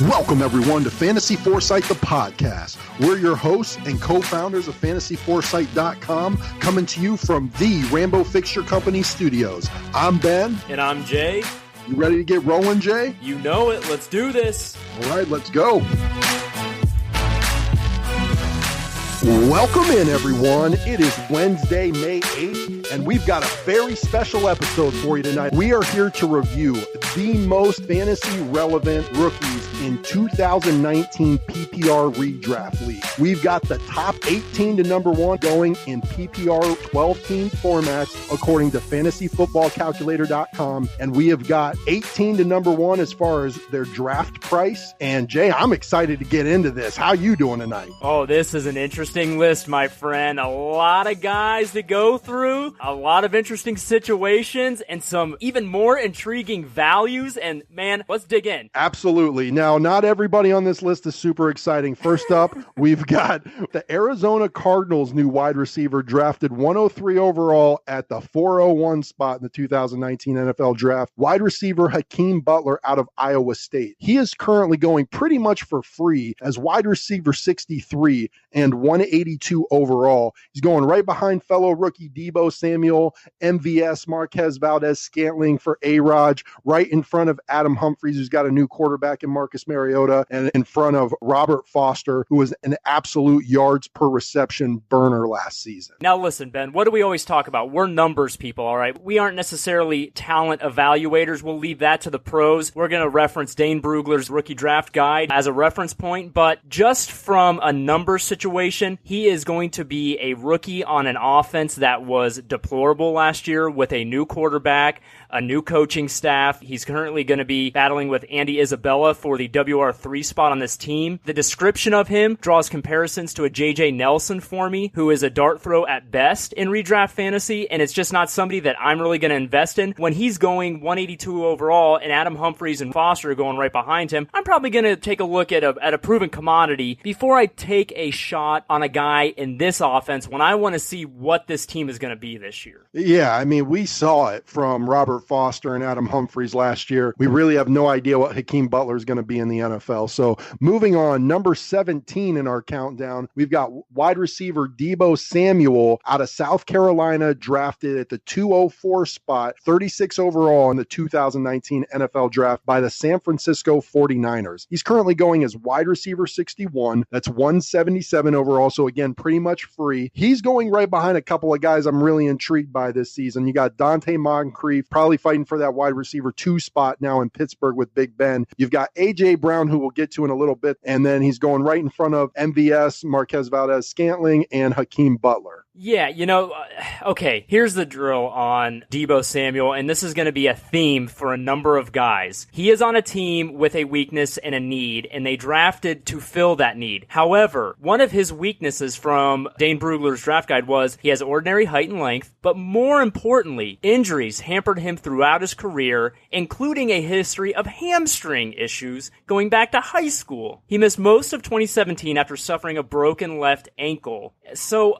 Welcome, everyone, to Fantasy Foresight, the podcast. We're your hosts and co-founders of FantasyForesight.com, coming to you from the Rambo Fixture Company studios. I'm Ben. And I'm Jay. You ready to get rolling, Jay? You know it. Let's do this. All right, let's go. Welcome in, everyone. It is Wednesday, May 8th, and we've got a very special episode for you tonight. We are here to review the most fantasy-relevant rookies in 2019 PPR Re-Draft League. We've got the top 18 to number 1 going in PPR 12-team formats, according to FantasyFootballCalculator.com, and we have got 18 to number 1 as far as their draft price. And, Jay, I'm excited to get into this. How you doing tonight? Oh, this is an interesting list, my friend. A lot of guys to go through, a lot of interesting situations, and some even more intriguing values. And man, let's dig in. Absolutely. Now, not everybody on this list is super exciting. First up, we've got the Arizona Cardinals' new wide receiver, drafted 103 overall at the 401 spot in the 2019 NFL Draft. Wide receiver Hakeem Butler out of Iowa State. He is currently going pretty much for free as wide receiver 63 and 182 overall. He's going right behind fellow rookie Deebo Samuel, MVS, Marquez Valdez-Scantling for A-Rod, right in front of Adam Humphries, who's got a new quarterback in Marcus Mariota, and in front of Robert Foster, who was an absolute yards per reception burner last season. Now listen, Ben, what do we always talk about? We're numbers people, all right? We aren't necessarily talent evaluators. We'll leave that to the pros. We're going to reference Dane Brugler's rookie draft guide as a reference point, but just from a number situation, he is going to be a rookie on an offense that was deplorable last year with a new quarterback, a new coaching staff. He's currently going to be battling with Andy Isabella for the WR3 spot on this team. The description of him draws comparisons to a J.J. Nelson for me, who is a dart throw at best in redraft fantasy, and it's just not somebody that I'm really going to invest in. When he's going 182 overall and Adam Humphries and Foster are going right behind him, I'm probably going to take a look at a proven commodity before I take a shot on a guy in this offense when I want to see what this team is going to be this year. Yeah, I mean, we saw it from Robert Foster and Adam Humphries last year. We really have no idea what Hakeem Butler is going to be in the NFL. So moving on, number 17 in our countdown, we've got wide receiver Deebo Samuel out of South Carolina, drafted at the 204 spot, 36 overall in the 2019 NFL Draft by the San Francisco 49ers. He's currently going as wide receiver 61. That's 177 overall. So again, pretty much free. He's going right behind a couple of guys I'm really intrigued by this season. You got Dante Moncrief, probably fighting for that wide receiver 2 spot now in Pittsburgh with Big Ben. You've got A.J. Brown, who we'll get to in a little bit, and then he's going right in front of MVS, Marquez Valdez-Scantling, and Hakeem Butler. Yeah, okay, here's the drill on Deebo Samuel, and this is going to be a theme for a number of guys. He is on a team with a weakness and a need, and they drafted to fill that need. However, one of his weaknesses from Dane Brugler's draft guide was he has ordinary height and length, but more importantly, injuries hampered him throughout his career, including a history of hamstring issues going back to high school. He missed most of 2017 after suffering a broken left ankle. So,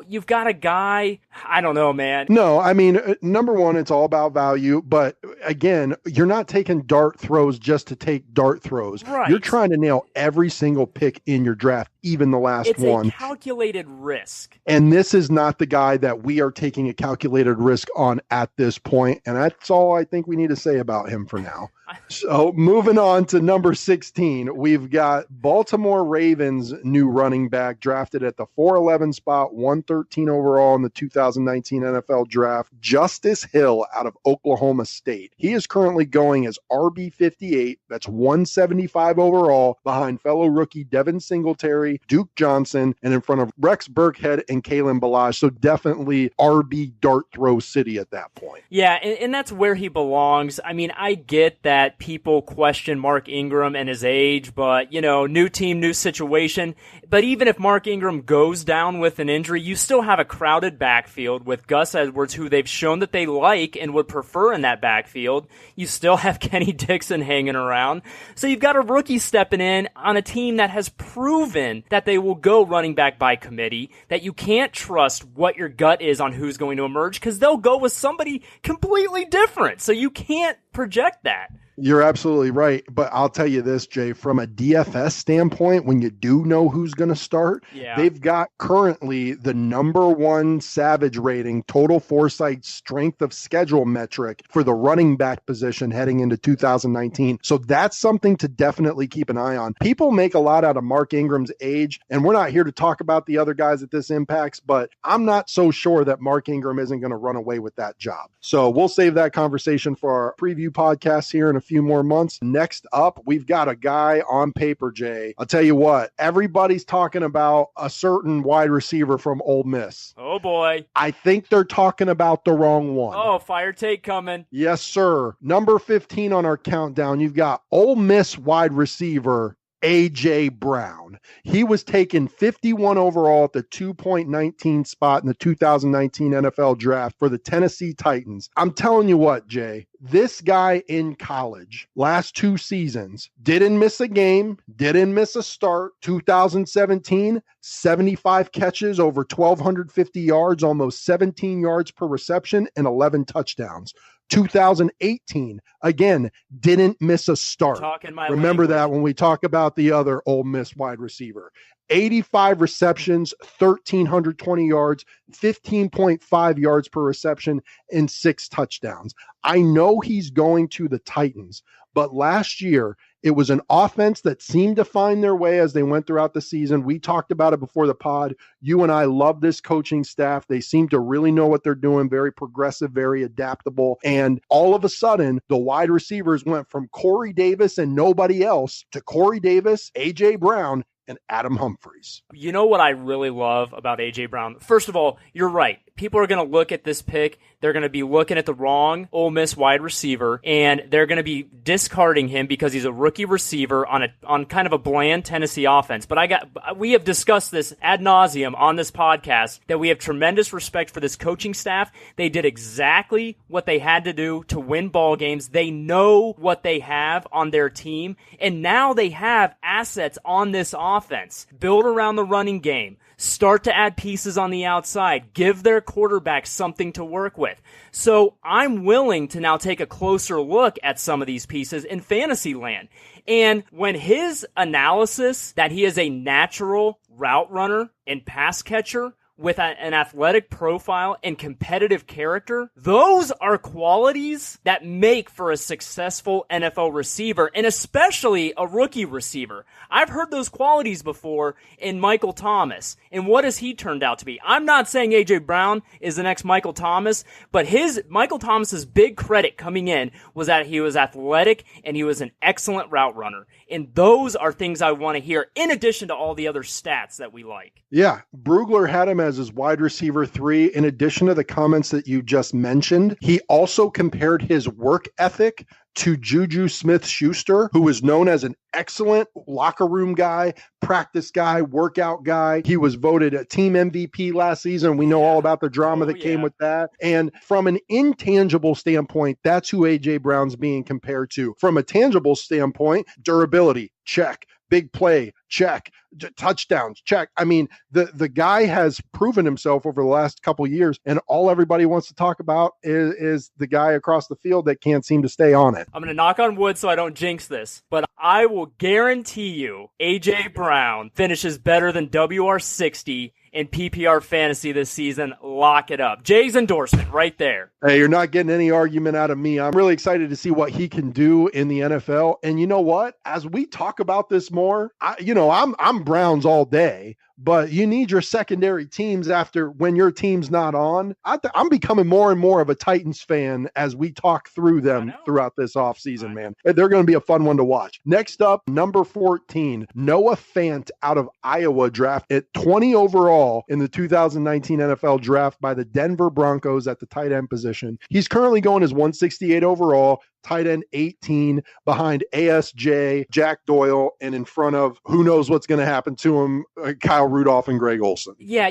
you've got a guy, I don't know, man. No, I mean, number one, it's all about value. But again, you're not taking dart throws just to take dart throws. Right. You're trying to nail every single pick in your draft, even the last one. It's a calculated risk. And this is not the guy that we are taking a calculated risk on at this point. And that's all I think we need to say about him for now. So moving on to number 16, we've got Baltimore Ravens new running back drafted at the 411 spot, 113 overall in the 2019 NFL Draft, Justice Hill out of Oklahoma State. He is currently going as RB58, that's 175 overall, behind fellow rookie Devin Singletary, Duke Johnson, and in front of Rex Burkhead and Kalen Ballage. So definitely RB dart throw city at that point. Yeah, and that's where he belongs. I mean, I get that people question Mark Ingram and his age, but, new team, new situation. But even if Mark Ingram goes down with an injury, you still have a crowded backfield with Gus Edwards, who they've shown that they like and would prefer in that backfield. You still have Kenny Dixon hanging around. So you've got a rookie stepping in on a team that has proven that they will go running back by committee, that you can't trust what your gut is on who's going to emerge because they'll go with somebody completely different. So you can't project that. You're absolutely right. But I'll tell you this, Jay, from a DFS standpoint, when you do know who's going to start, they've got currently the number one Savage rating, total Foresight strength of schedule metric for the running back position heading into 2019. So that's something to definitely keep an eye on. People make a lot out of Mark Ingram's age, and we're not here to talk about the other guys that this impacts, but I'm not so sure that Mark Ingram isn't going to run away with that job. So we'll save that conversation for our preview podcast here in a few more months. Next up, we've got a guy on paper, Jay. I'll tell you what, everybody's talking about a certain wide receiver from Ole Miss. Oh boy. I think they're talking about the wrong one. Oh, fire take coming. Yes, sir. Number 15 on our countdown, you've got Ole Miss wide receiver A.J. Brown. He was taken 51 overall at the 2.19 spot in the 2019 NFL draft for the Tennessee Titans. I'm telling you what, Jay, this guy in college, last 2 seasons, didn't miss a game, didn't miss a start. 2017, 75 catches, over 1,250 yards, almost 17 yards per reception, and 11 touchdowns. 2018, again, didn't miss a start. Remember that when we talk about the other Ole Miss wide receiver. 85 receptions, 1,320 yards, 15.5 yards per reception, and 6 touchdowns. I know he's going to the Titans, but last year, it was an offense that seemed to find their way as they went throughout the season. We talked about it before the pod. You and I love this coaching staff. They seem to really know what they're doing, very progressive, very adaptable. And all of a sudden, the wide receivers went from Corey Davis and nobody else to Corey Davis, A.J. Brown, and Adam Humphries. You know what I really love about A.J. Brown? First of all, you're right. People are going to look at this pick. They're going to be looking at the wrong Ole Miss wide receiver, and they're going to be discarding him because he's a rookie receiver on kind of a bland Tennessee offense. But we have discussed this ad nauseum on this podcast that we have tremendous respect for this coaching staff. They did exactly what they had to do to win ball games. They know what they have on their team, and now they have assets on this offense. Build around the running game. Start to add pieces on the outside. Give their quarterback something to work with. So I'm willing to now take a closer look at some of these pieces in fantasy land. And when his analysis that he is a natural route runner and pass catcher with an athletic profile and competitive character, those are qualities that make for a successful NFL receiver, and especially a rookie receiver. I've heard those qualities before in Michael Thomas, and what has he turned out to be? I'm not saying A.J. Brown is the next Michael Thomas, but Michael Thomas's big credit coming in was that he was athletic and he was an excellent route runner. And those are things I want to hear, in addition to all the other stats that we like. Yeah, Brugler had him as his wide receiver 3. In addition to the comments that you just mentioned, he also compared his work ethic to Juju Smith-Schuster, who was known as an excellent locker room guy, practice guy, workout guy. He was voted a team MVP last season. We know all about the drama that came with that. And from an intangible standpoint, that's who A.J. Brown's being compared to. From a tangible standpoint, durability, check. Big play, check. Touchdowns, check. I mean, the guy has proven himself over the last couple of years, and all everybody wants to talk about is the guy across the field that can't seem to stay on it. I'm going to knock on wood so I don't jinx this, but I will guarantee you A.J. Brown finishes better than WR60 in PPR fantasy this season. Lock it up. Jay's endorsement right there. Hey, you're not getting any argument out of me. I'm really excited to see what he can do in the NFL. And you know what? As we talk about this more, I'm Browns all day, but you need your secondary teams after when your team's not on. I'm becoming more and more of a Titans fan as we talk through them throughout this offseason, man. They're going to be a fun one to watch. Next up, number 14, Noah Fant out of Iowa, draft at 20 overall in the 2019 NFL draft by the Denver Broncos at the tight end position. He's currently going as 168 overall, tight end 18, behind ASJ, Jack Doyle, and in front of who knows what's going to happen to him, Kyle Rudolph and Greg Olsen. Yeah,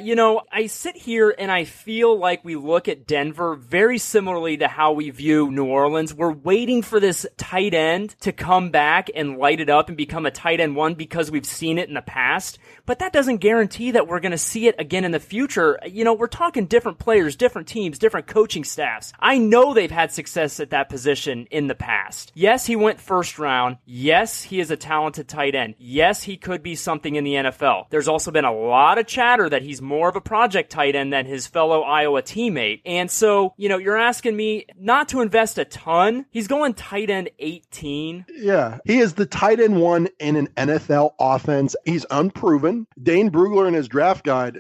I sit here and I feel like we look at Denver very similarly to how we view New Orleans. We're waiting for this tight end to come back and light it up and become a tight end 1 because we've seen it in the past. But that doesn't guarantee that we're going to see it again in the future. We're talking different players, different teams, different coaching staffs. I know they've had success at that position in in the past. Yes, he went first round. Yes, he is a talented tight end. Yes, he could be something in the NFL. There's also been a lot of chatter that he's more of a project tight end than his fellow Iowa teammate. And so, you're asking me not to invest a ton. He's going tight end 18. Yeah, he is the tight end one in an NFL offense. He's unproven. Dane Brugler in his draft guide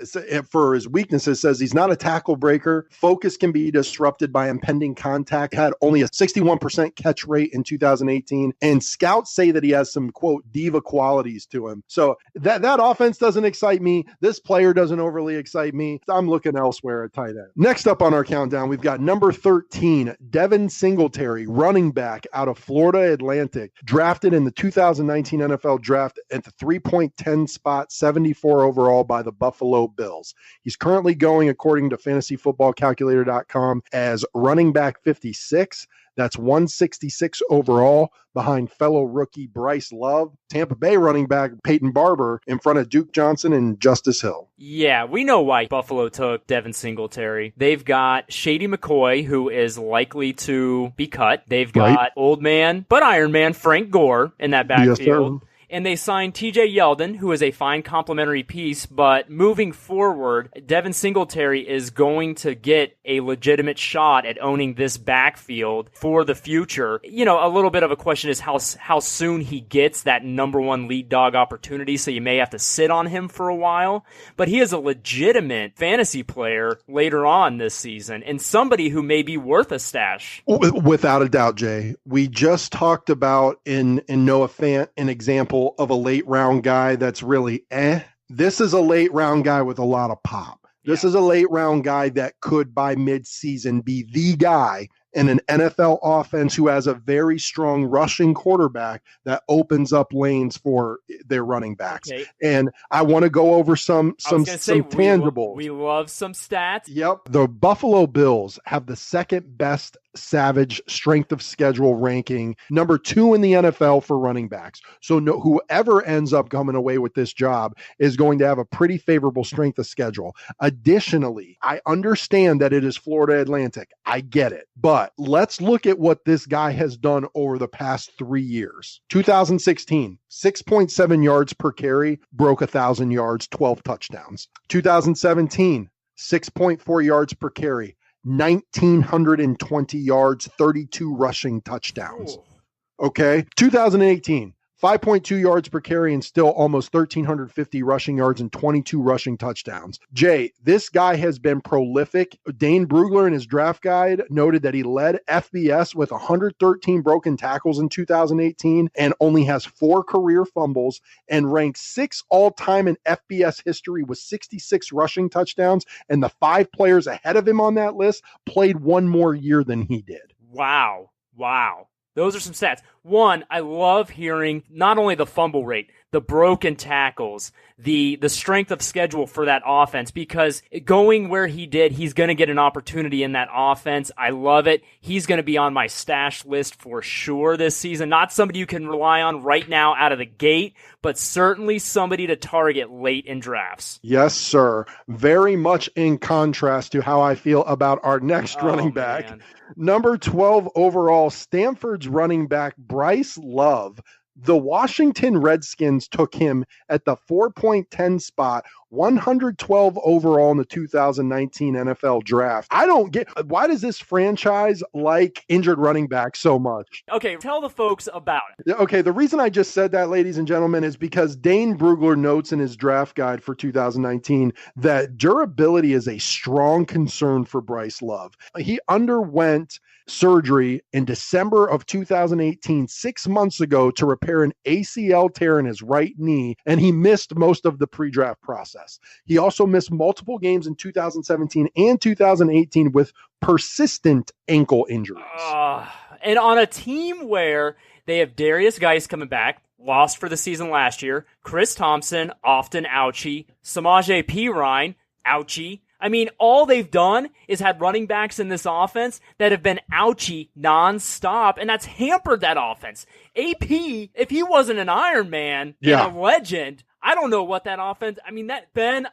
for his weaknesses says he's not a tackle breaker. Focus can be disrupted by impending contact. Had only a 61% catch rate in 2018. And scouts say that he has some, quote, diva qualities to him. So that offense doesn't excite me. This player doesn't overly excite me. I'm looking elsewhere at tight end. Next up on our countdown, we've got number 13, Devin Singletary, running back out of Florida Atlantic, drafted in the 2019 NFL draft at the 3.10 spot, 74 overall by the Buffalo Bills. He's currently going, according to fantasyfootballcalculator.com, as running back 56. That's 166 overall behind fellow rookie Bryce Love, Tampa Bay running back Peyton Barber in front of Duke Johnson and Justice Hill. Yeah, we know why Buffalo took Devin Singletary. They've got Shady McCoy, who is likely to be cut. They've got old man, but Iron Man Frank Gore in that backfield. Yes, sir. And they signed TJ Yeldon, who is a fine complimentary piece, but moving forward, Devin Singletary is going to get a legitimate shot at owning this backfield for the future. A little bit of a question is how soon he gets that number one lead dog opportunity, so you may have to sit on him for a while. But he is a legitimate fantasy player later on this season, and somebody who may be worth a stash. Without a doubt, Jay. We just talked about in Noah Fant an example of a late round guy that's really This is a late round guy with a lot of pop. This is a late round guy that could by mid-season be the guy in an NFL offense who has a very strong rushing quarterback that opens up lanes for their running backs. Okay. And I want to go over some tangibles. We love some stats. Yep. The Buffalo Bills have the second best Savage strength of schedule ranking, number 2 in the NFL for running backs. So whoever ends up coming away with this job is going to have a pretty favorable strength of schedule. Additionally, I understand that it is Florida Atlantic. I get it. But let's look at what this guy has done over the past 3 years. 2016, 6.7 yards per carry, broke 1,000 yards, 12 touchdowns. 2017, 6.4 yards per carry, 1,920 yards, 32 rushing touchdowns. Okay. 2018, 5.2 yards per carry and still almost 1,350 rushing yards and 22 rushing touchdowns. Jay, this guy has been prolific. Dane Brugler in his draft guide noted that he led FBS with 113 broken tackles in 2018 and only has 4 career fumbles and ranks 6 all-time in FBS history with 66 rushing touchdowns, and the 5 players ahead of him on that list played 1 more year than he did. Wow. Those are some stats. One, I love hearing not only the fumble rate, the broken tackles, the strength of schedule for that offense, because going where he did, he's going to get an opportunity in that offense. I love it. He's going to be on my stash list for sure this season. Not somebody you can rely on right now out of the gate, but certainly somebody to target late in drafts. Yes, sir. Very much in contrast to how I feel about our next running back. Man. Number 12 overall, Stanford's running back, Bryce Love. The Washington Redskins took him at the 4.10 spot, 112 overall in the 2019 NFL draft. I don't get, why does this franchise like injured running backs so much? Okay, tell the folks about it. Okay, the reason I just said that, ladies and gentlemen, is because Dane Brugler notes in his draft guide for 2019 that durability is a strong concern for Bryce Love. He underwent surgery in December of 2018, 6 months ago, to repair an ACL tear in his right knee, and he missed most of the pre-draft process. He also missed multiple games in 2017 and 2018 with persistent ankle injuries. And on a team where they have Darius Geis coming back, lost for the season last year, Chris Thompson, often ouchie, Samaje Perine, ouchie. I mean, all they've done is had running backs in this offense that have been ouchie nonstop, and that's hampered that offense. AP, if he wasn't an Iron Man and a legend, I don't know what that offense. I mean, that Ben,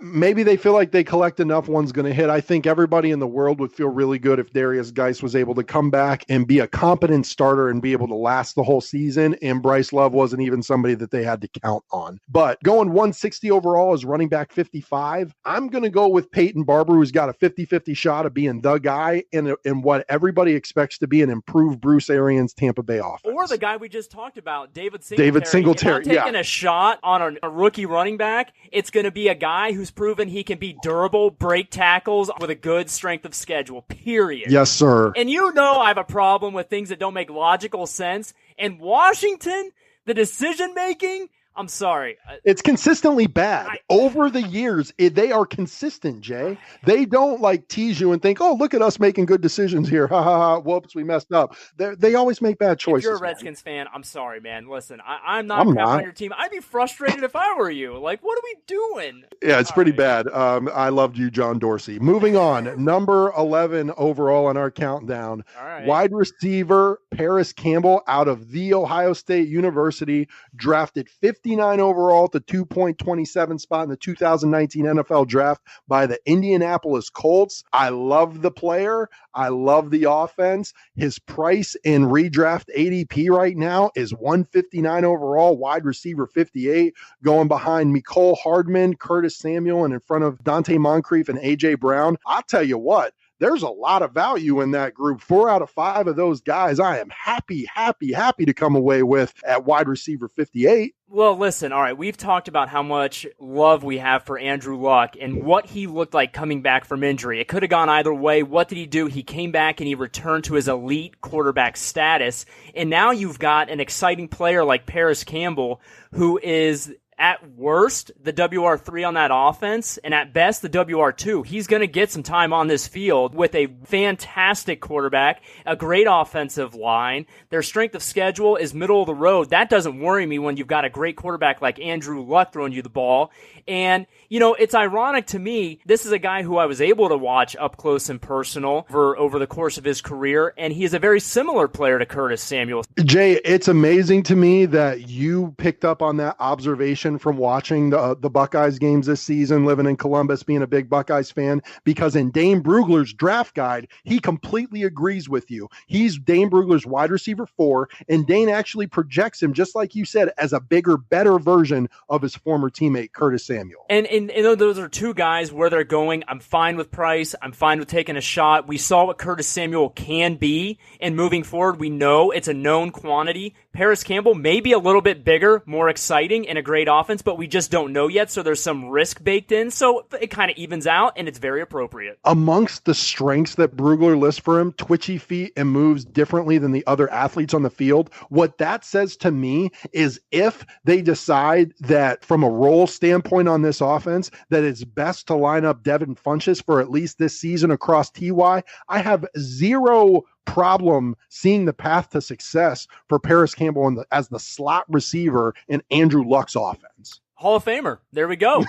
Maybe they feel like they collect enough, one's going to hit. I think everybody in the world would feel really good if Darius Geis was able to come back and be a competent starter and be able to last the whole season, and Bryce Love wasn't even somebody that they had to count on. But going 160 overall as running back 55, I'm going to go with Peyton Barber, who's got a 50-50 shot of being the guy in what everybody expects to be an improved Bruce Arians Tampa Bay offense. Or the guy we just talked about, David Singletary. If I'm taking a shot on a rookie running back, it's going to be a guy who's proven he can be durable, break tackles with a good strength of schedule, period. Yes, sir. And I have a problem with things that don't make logical sense. And Washington, the decision-making, I'm sorry. It's consistently bad. Over the years, they are consistent, Jay. They don't tease you and think, oh, look at us making good decisions here. Ha, ha, ha. Whoops, we messed up. They always make bad choices. If you're a Redskins fan, I'm sorry, man. Listen, I'm not on your team. I'd be frustrated if I were you. What are we doing? Yeah, it's pretty bad. I loved you, John Dorsey. Moving on, number 11 overall on our countdown. All right. Wide receiver Paris Campbell out of The Ohio State University, drafted 59 overall at the 2.27 spot in the 2019 NFL Draft by the Indianapolis Colts. I love the player. I love the offense. His price in redraft ADP right now is 159 overall, wide receiver 58, going behind Mecole Hardman, Curtis Samuel, and in front of Dante Moncrief and A.J. Brown. I'll tell you what, there's a lot of value in that group. 4 out of 5 of those guys I am happy to come away with at wide receiver 58. Well, listen, all right, we've talked about how much love we have for Andrew Luck and what he looked like coming back from injury. It could have gone either way. What did he do? He came back and he returned to his elite quarterback status. And now you've got an exciting player like Paris Campbell, who is at worst the WR3 on that offense, and at best the WR2. He's going to get some time on this field with a fantastic quarterback, a great offensive line. Their strength of schedule is middle of the road. That doesn't worry me when you've got a great quarterback like Andrew Luck throwing you the ball. And, it's ironic to me, this is a guy who I was able to watch up close and personal over the course of his career, and he is a very similar player to Curtis Samuel. Jay, it's amazing to me that you picked up on that observation from watching the Buckeyes games this season, living in Columbus, being a big Buckeyes fan, because in Dane Brugler's draft guide, he completely agrees with you. He's Dane Brugler's wide receiver 4, and Dane actually projects him, just like you said, as a bigger, better version of his former teammate, Curtis Samuel. And those are two guys where they're going. I'm fine with Price. I'm fine with taking a shot. We saw what Curtis Samuel can be, and moving forward, we know it's a known quantity. Paris Campbell may be a little bit bigger, more exciting, and a great offense, but we just don't know yet, so there's some risk baked in, so it kind of evens out, and it's very appropriate. Amongst the strengths that Brugler lists for him, twitchy feet and moves differently than the other athletes on the field, what that says to me is if they decide that from a role standpoint on this offense, that it's best to line up Devin Funchess for at least this season across TY, I have zero problem seeing the path to success for Paris Campbell as the slot receiver in Andrew Luck's offense. Hall of Famer. There we go.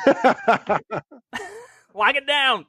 Lock it down.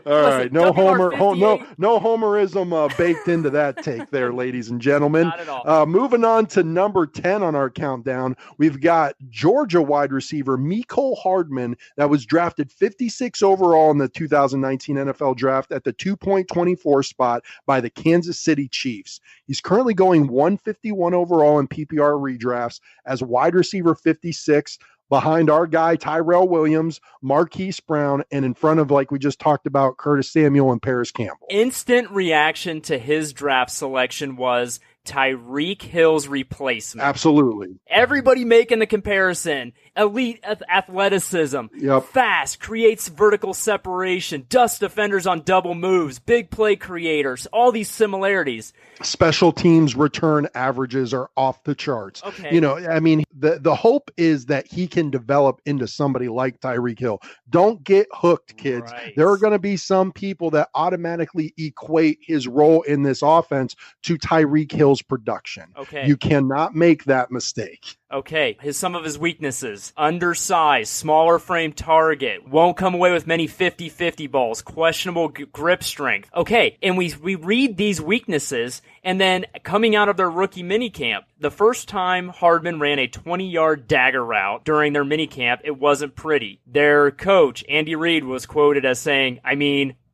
All right. No homerism baked into that take there, ladies and gentlemen. Not at all. Moving on to number 10 on our countdown, we've got Georgia wide receiver Mecole Hardman that was drafted 56 overall in the 2019 NFL Draft at the 2.24 spot by the Kansas City Chiefs. He's currently going 151 overall in PPR redrafts as wide receiver 56, behind our guy Tyrell Williams, Marquise Brown, and in front of, like we just talked about, Curtis Samuel and Paris Campbell. Instant reaction to his draft selection was Tyreek Hill's replacement. Absolutely. Everybody making the comparison. Elite athleticism. Yep. Fast, creates vertical separation, dusts defenders on double moves, big play creators, all these similarities. Special teams return averages are off the charts. Okay. The hope is that he can develop into somebody like Tyreek Hill. Don't get hooked, kids. Right. There are going to be some people that automatically equate his role in this offense to Tyreek Hill's Bengals production. Okay. You cannot make that mistake. Okay, some of his weaknesses: undersized, smaller frame target, won't come away with many 50-50 balls, questionable grip strength. Okay, and we read these weaknesses, and then coming out of their rookie minicamp, the first time Hardman ran a 20-yard dagger route during their minicamp, it wasn't pretty. Their coach, Andy Reid, was quoted as saying,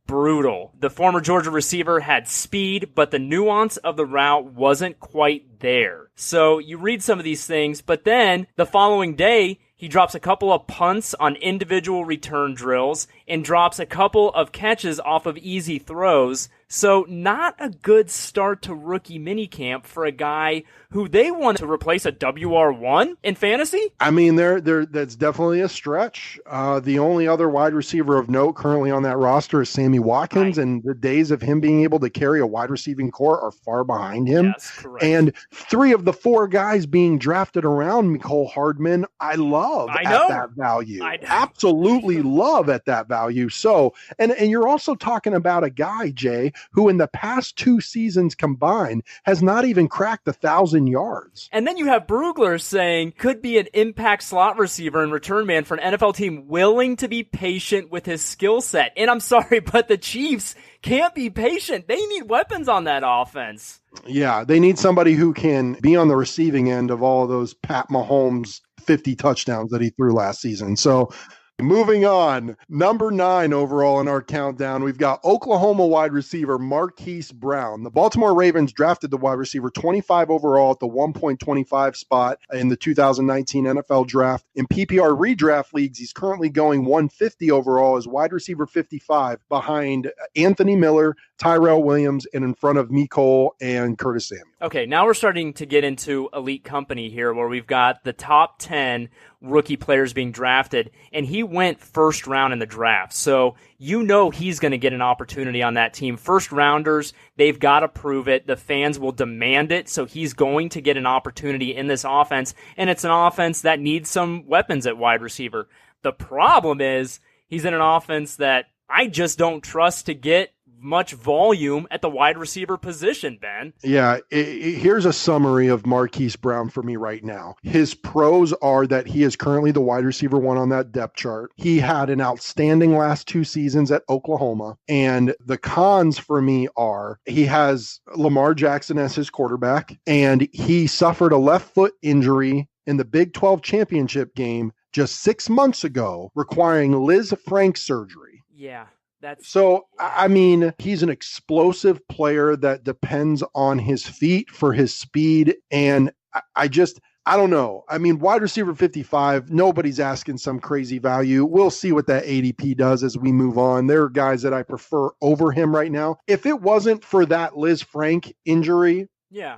brutal. The former Georgia receiver had speed, but the nuance of the route wasn't quite there. So you read some of these things, but then the following day, he drops a couple of punts on individual return drills and drops a couple of catches off of easy throws. So not a good start to rookie minicamp for a guy who they want to replace a WR1 in fantasy. I mean, that's definitely a stretch. The only other wide receiver of note currently on that roster is Sammy Watkins, and the days of him being able to carry a wide receiving core are far behind him. Yes, correct. And 3 of the 4 guys being drafted around Mecole Hardman, I love at that value. Absolutely love at that value. So, and you're also talking about a guy, Jay, who in the past 2 seasons combined has not even cracked 1,000 yards. And then you have Brugler saying could be an impact slot receiver and return man for an NFL team willing to be patient with his skill set. And I'm sorry, but the Chiefs can't be patient. They need weapons on that offense. Yeah, they need somebody who can be on the receiving end of all of those Pat Mahomes 50 touchdowns that he threw last season. So moving on, number 9 overall in our countdown, we've got Oklahoma wide receiver Marquise Brown. The Baltimore Ravens drafted the wide receiver 25 overall at the 1.25 spot in the 2019 NFL draft. In PPR redraft leagues, he's currently going 150 overall as wide receiver 55 behind Anthony Miller, Tyrell Williams, and in front of Mecole and Curtis Samuel. Okay, now we're starting to get into elite company here where we've got the top 10 rookie players being drafted, and he went first round in the draft. So you know he's going to get an opportunity on that team. First rounders, they've got to prove it. The fans will demand it, so he's going to get an opportunity in this offense, and it's an offense that needs some weapons at wide receiver. The problem is he's in an offense that I just don't trust to get much volume at the wide receiver position, Ben. Yeah, here's a summary of Marquise Brown for me right now. His pros are that he is currently the wide receiver 1 on that depth chart. He had an outstanding last 2 seasons at Oklahoma. And the cons for me are he has Lamar Jackson as his quarterback, and he suffered a left foot injury in the Big 12 championship game just 6 months ago, requiring Liz Frank surgery. Yeah. I mean, he's an explosive player that depends on his feet for his speed. And I don't know. I mean, wide receiver 55, nobody's asking some crazy value. We'll see what that ADP does as we move on. There are guys that I prefer over him right now. If it wasn't for that Liz Frank injury,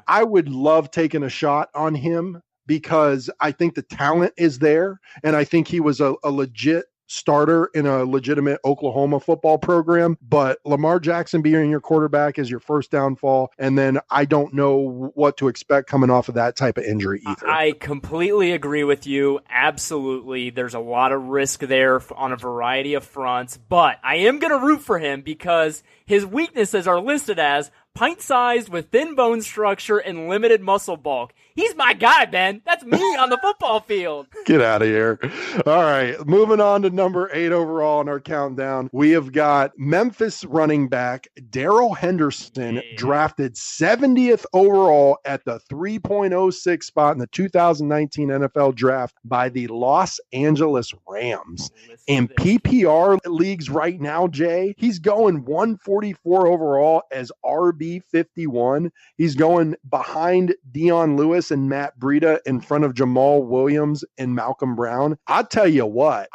I would love taking a shot on him because I think the talent is there. And I think he was a legit starter in a legitimate Oklahoma football program, but Lamar Jackson being your quarterback is your first downfall, and then I don't know what to expect coming off of that type of injury either. I completely agree with you. Absolutely. There's a lot of risk there on a variety of fronts, but I am going to root for him because his weaknesses are listed as pint-sized with thin bone structure and limited muscle bulk. He's my guy, Ben. That's me on the football field. Get out of here. All right, moving on to number 8 overall in our countdown. We have got Memphis running back Darrell Henderson, drafted 70th overall at the 3.06 spot in the 2019 NFL draft by the Los Angeles Rams. In PPR leagues right now, Jay, he's going 144 overall as RB51. He's going behind Dion Lewis and Matt Breida, in front of Jamal Williams and Malcolm Brown. I'll tell you what,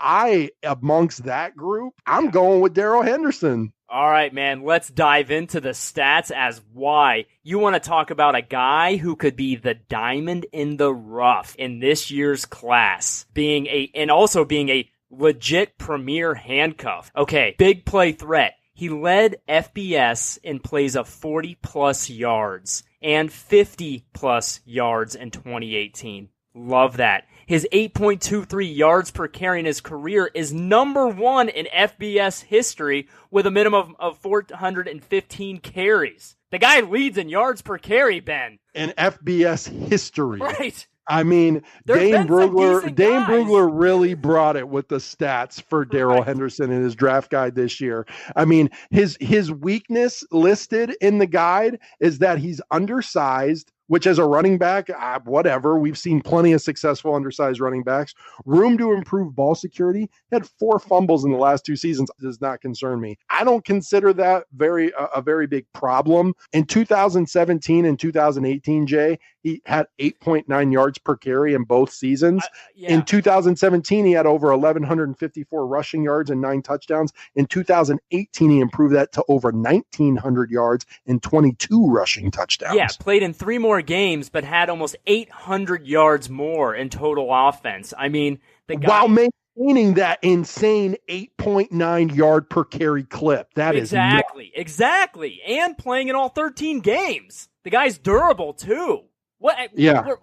amongst that group, I'm going with Darrell Henderson. All right, man, let's dive into the stats as why. You want to talk about a guy who could be the diamond in the rough in this year's class, being a legit premier handcuff. Okay, big play threat. He led FBS in plays of 40-plus yards and 50-plus yards in 2018. Love that. His 8.23 yards per carry in his career is number 1 in FBS history with a minimum of 415 carries. The guy leads in yards per carry, Ben. In FBS history. Right. I mean, Dane Brugler really brought it with the stats for Darrell Henderson in his draft guide this year. I mean, his weakness listed in the guide is that he's undersized, which as a running back, whatever. We've seen plenty of successful undersized running backs. Room to improve ball security. Had 4 fumbles in the last 2 seasons. Does not concern me. I don't consider that a very big problem. In 2017 and 2018, Jay, he had 8.9 yards per carry in both seasons. In 2017, he had over 1,154 rushing yards and 9 touchdowns. In 2018, he improved that to over 1,900 yards and 22 rushing touchdowns. Yeah, played in 3 more games, but had almost 800 yards more in total offense. I mean, the guy... While maintaining that insane 8.9 yard per carry clip. That is Exactly. And playing in all 13 games. The guy's durable, too.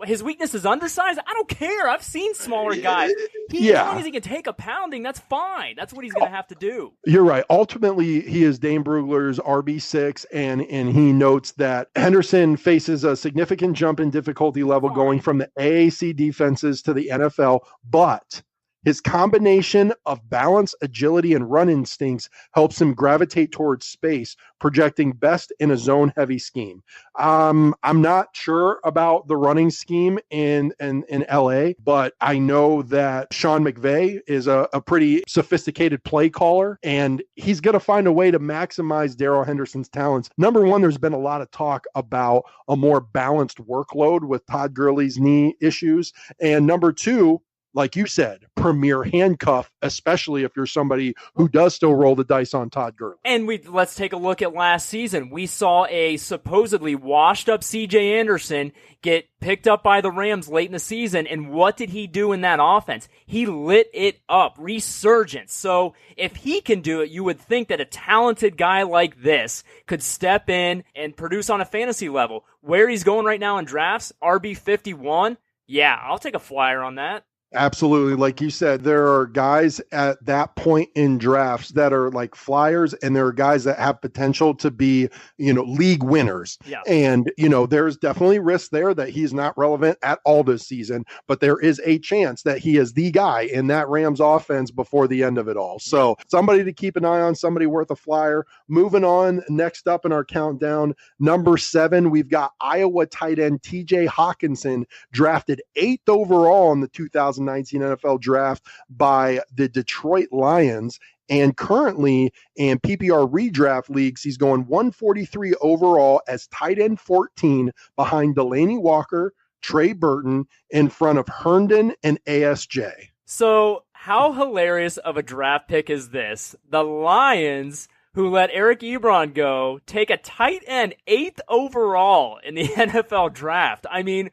His weakness is undersized? I don't care. I've seen smaller guys. As long as he can take a pounding, that's fine. That's what he's going to have to do. You're right. Ultimately, he is Dane Brugler's RB6, and he notes that Henderson faces a significant jump in difficulty level going from the AAC defenses to the NFL, but his combination of balance, agility, and run instincts helps him gravitate towards space, projecting best in a zone-heavy scheme. I'm not sure about the running scheme in LA, but I know that Sean McVay is a pretty sophisticated play caller, and he's going to find a way to maximize Darrell Henderson's talents. Number one, there's been a lot of talk about a more balanced workload with Todd Gurley's knee issues. And number two, like you said, premier handcuff, especially if you're somebody who does still roll the dice on Todd Gurley. And let's take a look at last season. We saw a supposedly washed up CJ Anderson get picked up by the Rams late in the season. And what did he do in that offense? He lit it up, resurgence. So if he can do it, you would think that a talented guy like this could step in and produce on a fantasy level. Where he's going right now in drafts, RB51, yeah, I'll take a flyer on that. Absolutely. Like you said, there are guys at that point in drafts that are like flyers, and there are guys that have potential to be, league winners. Yeah. And, there's definitely risk there that he's not relevant at all this season, but there is a chance that he is the guy in that Rams offense before the end of it all. So somebody to keep an eye on, somebody worth a flyer. Moving on, next up in our countdown, number 7, we've got Iowa tight end TJ Hawkinson, drafted 8th overall in the 2019 NFL draft by the Detroit Lions. And currently in PPR ReDraft leagues, he's going 143 overall as tight end 14 behind Delaney Walker, Trey Burton, in front of Herndon and ASJ. So how hilarious of a draft pick is this? The Lions, who let Eric Ebron go, take a tight end 8th overall in the NFL draft. I mean,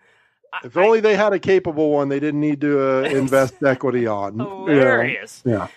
if only they had a capable one they didn't need to invest equity on. Hilarious. Yeah,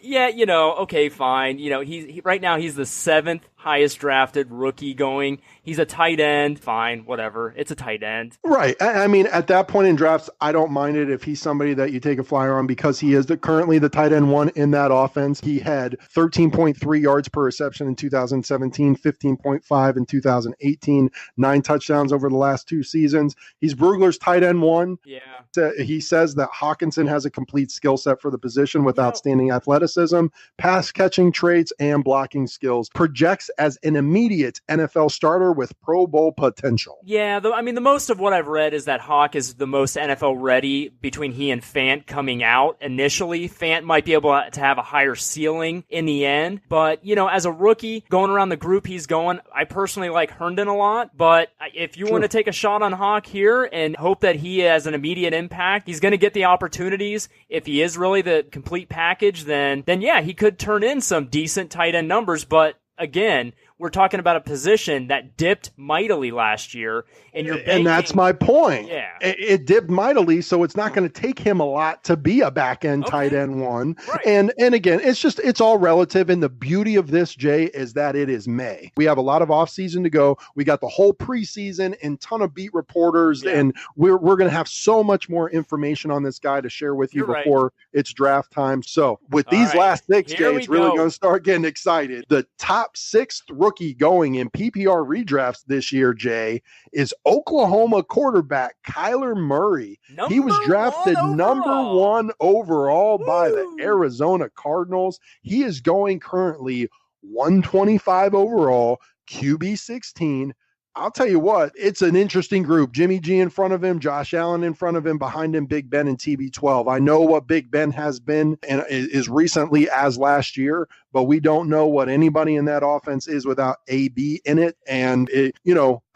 okay, fine. He right now he's the 7th highest drafted rookie going. He's a tight end. Fine, whatever. It's a tight end. Right. I mean, at that point in drafts, I don't mind it if he's somebody that you take a flyer on because he is currently the tight end 1 in that offense. He had 13.3 yards per reception in 2017, 15.5 in 2018, 9 touchdowns over the last 2 seasons. He's Brugler's tight end 1. Yeah. He says that Hawkinson has a complete skill set for the position with outstanding athleticism, pass catching traits, and blocking skills. Projects as an immediate NFL starter with Pro Bowl potential. Yeah, the most of what I've read is that Hawk is the most NFL ready between he and Fant coming out initially. Fant might be able to have a higher ceiling in the end, but, as a rookie, going around the group he's going, I personally like Herndon a lot, but if you want to take a shot on Hawk here and hope that he has an immediate impact, he's going to get the opportunities. If he is really the complete package, then yeah, he could turn in some decent tight end numbers, but again, we're talking about a position that dipped mightily last year, and that's my point. Yeah, it dipped mightily, so it's not going to take him a lot to be a back end tight end 1. Right. And again, it's all relative. And the beauty of this, Jay, is that it is May. We have a lot of off season to go. We got the whole preseason and ton of beat reporters, and we're going to have so much more information on this guy to share with you before it's draft time. So with these last 6, Jay, it's really going to start getting excited. The top 6th rookie going in PPR redrafts this year, Jay, is Oklahoma quarterback Kyler Murray. He was drafted number 1 overall by the Arizona Cardinals. He is going currently 125 overall, QB 16. I'll tell you what, it's an interesting group. Jimmy G in front of him, Josh Allen in front of him, behind him, Big Ben and TB12. I know what Big Ben has been and is recently as last year, but we don't know what anybody in that offense is without AB in it. And,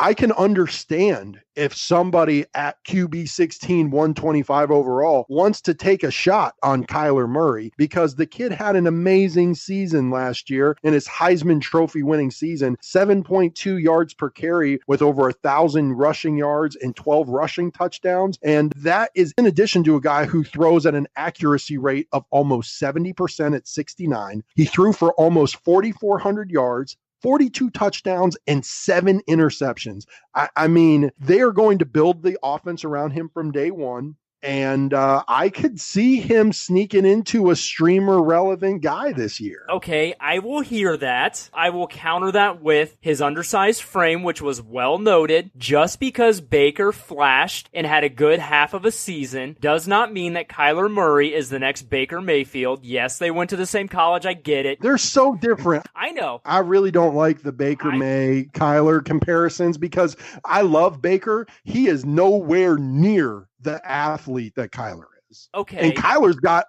I can understand if somebody at QB 16, 125 overall wants to take a shot on Kyler Murray because the kid had an amazing season last year in his Heisman Trophy winning season, 7.2 yards per carry with over 1,000 rushing yards and 12 rushing touchdowns. And that is in addition to a guy who throws at an accuracy rate of almost 70% at 69. He threw for almost 4,400 yards, 42 touchdowns, and 7 interceptions. I mean, they are going to build the offense around him from day one. And I could see him sneaking into a streamer relevant guy this year. Okay, I will hear that. I will counter that with his undersized frame, which was well noted. Just because Baker flashed and had a good half of a season does not mean that Kyler Murray is the next Baker Mayfield. Yes, they went to the same college. I get it. They're so different. I know. I really don't like the Baker May Kyler comparisons because I love Baker. He is nowhere near the athlete that Kyler is. Okay. And Kyler's got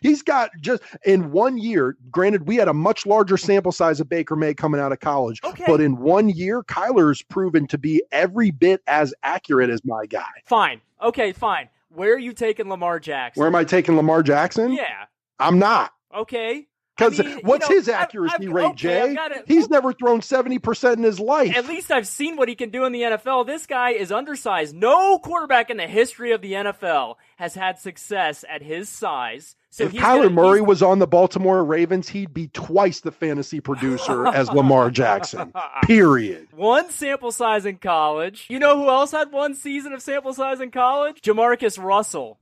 he's got just in 1 year, granted, we had a much larger sample size of Baker May coming out of college, but in 1 year, Kyler's proven to be every bit as accurate as my guy. Fine. Okay, fine. Where are you taking Lamar Jackson? Where am I taking Lamar Jackson? Yeah. I'm not. Okay. Because what's his accuracy rate, Jay? He's never thrown 70% in his life. At least I've seen what he can do in the NFL. This guy is undersized. No quarterback in the history of the NFL has had success at his size. So if Kyler Murray was on the Baltimore Ravens, he'd be twice the fantasy producer as Lamar Jackson. Period. 1 sample size in college. You know who else had 1 season of sample size in college? Jamarcus Russell.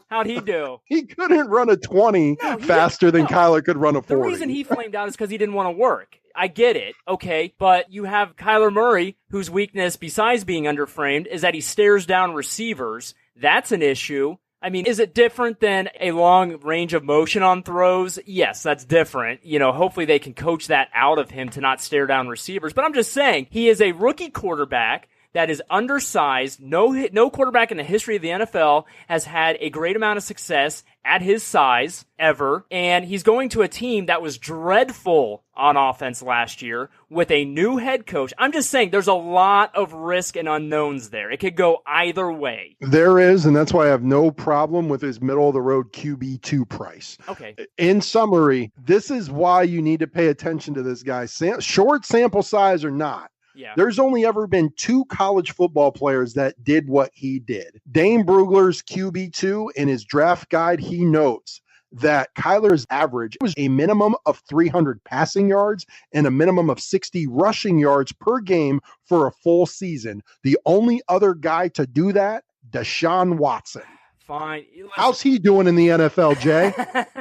How'd he do? He couldn't run a 20 faster than Kyler could run a 40. The reason he flamed out is because he didn't want to work. I get it, okay, but you have Kyler Murray, whose weakness, besides being underframed, is that he stares down receivers. That's an issue. I mean, is it different than a long range of motion on throws? Yes, that's different. Hopefully they can coach that out of him to not stare down receivers. But I'm just saying, he is a rookie quarterback that is undersized. No quarterback in the history of the NFL has had a great amount of success at his size ever. And he's going to a team that was dreadful on offense last year with a new head coach. I'm just saying there's a lot of risk and unknowns there. It could go either way. There is, and that's why I have no problem with his middle-of-the-road QB2 price. Okay. In summary, this is why you need to pay attention to this guy. Short sample size or not. Yeah. There's only ever been 2 college football players that did what he did. Dane Brugler's QB2, in his draft guide, he notes that Kyler's average was a minimum of 300 passing yards and a minimum of 60 rushing yards per game for a full season. The only other guy to do that, Deshaun Watson. Fine. How's he doing in the NFL, Jay?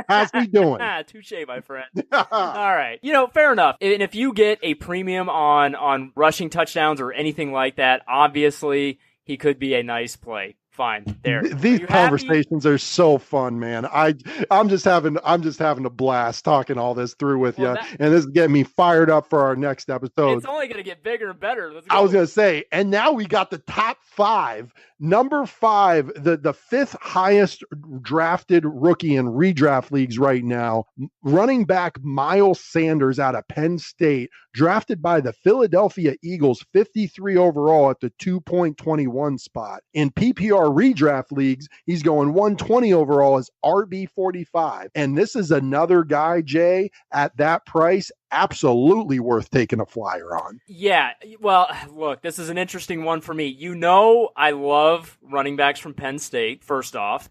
How's he doing? Touche, my friend. All right. Fair enough. And if you get a premium on rushing touchdowns or anything like that, obviously he could be a nice play. Fine. There. These conversations are so fun, man. I'm just having a blast talking all this through with you, and this is getting me fired up for our next episode. It's only going to get bigger and better. Let's go. I was going to say, and now we got the top 5. Number 5, the 5th highest drafted rookie in redraft leagues right now, running back Miles Sanders out of Penn State, drafted by the Philadelphia Eagles, 53 overall at the 2.21 spot. In PPR redraft leagues, he's going 120 overall as RB45. And this is another guy, Jay, at that price, absolutely worth taking a flyer on. Yeah, well, look, this is an interesting one for me. I love running backs from Penn State, first off.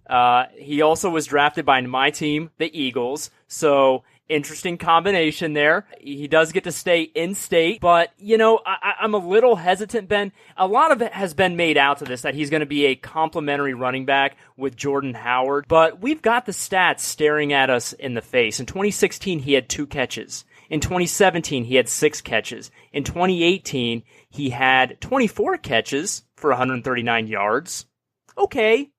He also was drafted by my team, the Eagles, so interesting combination there. He does get to stay in state, but, I'm a little hesitant, Ben. A lot of it has been made out to this, that he's going to be a complimentary running back with Jordan Howard, but we've got the stats staring at us in the face. In 2016, he had 2 catches. In 2017, he had 6 catches. In 2018, he had 24 catches for 139 yards. Okay.